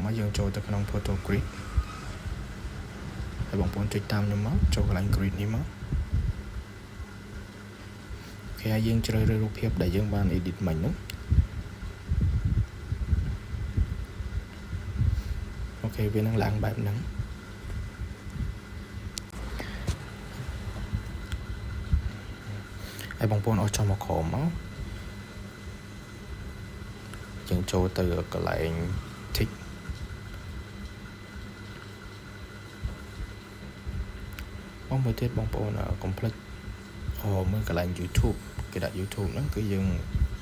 មកយើងចូលទៅក្នុង photo grid ហើយបងប្អូនចុចតាមខ្ញុំមកចូលកន្លែង grid នេះមកអូខេហើយយើងជ្រើសរើសរូបភាពដែលយើងបាន edit មិញហ្នឹងអូខេវានឹងឡើងបែបហ្នឹងហើយបងប្អូនអស់ចុះមកក្រោមមកយើងចូលទៅកន្លែង tick បងមួយទៀតបងប្អូនកុំភ្លេចមើលកន្លែង YouTube គេដាក់ YouTube ហ្នឹងគឺយើង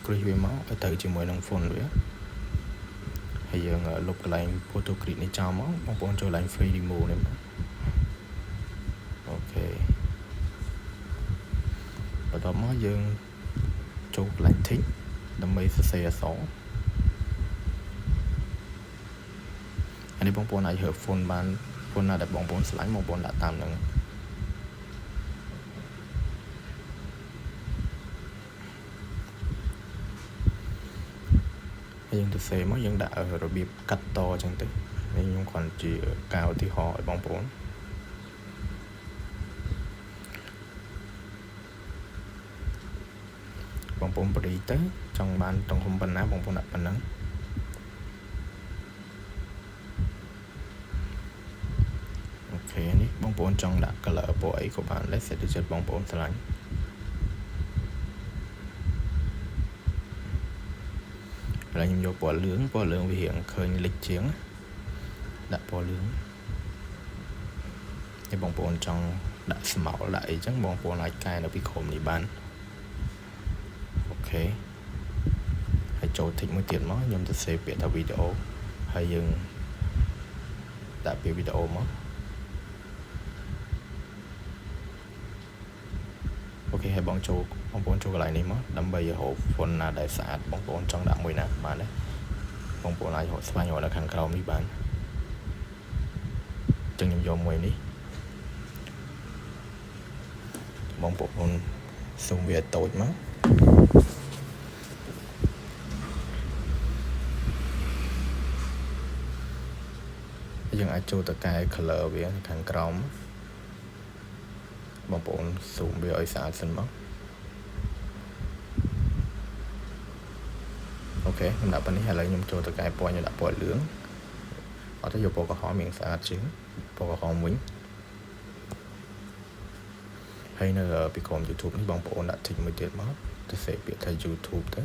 គ្រីសវាមកឲ្យទៅជាមួយនឹង font វាហើយយើងលុបកន្លែង photo grid នេះចោលមកបងប្អូនចូលកន្លែង free remove នេះមកអូខេបន្ទាប់មកយើងចូលកន្លែង tick ដើម្បីសរសេរអក្សរអានេះបងប្អូនអាចរើស font បាន font ណាដែលបងប្អូនឆ្លាញ់បងប្អូនដាក់តាមហ្នឹងយើងទៅសេមកយើងដាក់របៀបកាត់តអញ្ចឹងទៅខ្ញុំគ្រាន់ជាការឧទាហរណ៍ឲ្យបងប្អូនបរិយទៅចង់បានទំហំប៉ុណ្ណាបងប្អូនដាក់ប៉ុណ្ណឹងអូខេនេះបងប្អូនចង់ដាក់ color ពណ៌អីក៏បានដែរសិតទៅចិត្តបងប្អូនឆ្លាញ់ឥឡូវខ្ញុំយកពណ៌លឿងវារៀងឃើញលិចជាងដាក់ពណ៌លឿងហើយបងប្អូនចង់ដាក់ស្មៅដាក់អីចឹងបងប្អូនអាចកែនៅពីក្រោមនេះបានអូខេហើយចូល tick មួយទៀតមកខ្ញុំទៅ save ពាក្យថា video ហើយយើងដាក់ពាក្យ video មកអូខេហើយបងប្អូនចូលកន្លែងនេះមកដើម្បីរក font ណាដែលស្អាតបងប្អូនចង់ដាក់មួយណាបានដែរបងប្អូនអាចស្វែងរកនៅខាងក្រោមនេះបានអញ្ចឹងខ្ញុំយកមួយនេះបងប្អូនស៊ូមវាតូចមកយើងអាចចូលទៅកែ color វាខាងក្រោមបងប្អូនស៊ូមវាឲ្យស្អាតសិនមកអូខេខ្ញុំដាក់ប៉ុណ្នេះឥឡូវខ្ញុំចូលទៅកែពណ៌ខ្ញុំដាក់ពណ៌លឿងអត់ទៅយកពណ៌ក្រហមមានស្អាតជាងពណ៌ក្រហមវិញហើយនៅពីក្រោម YouTube នេះបងប្អូនដាក់ tick មួយទៀតមកទៅសេពាក្យថា YouTube ទៅ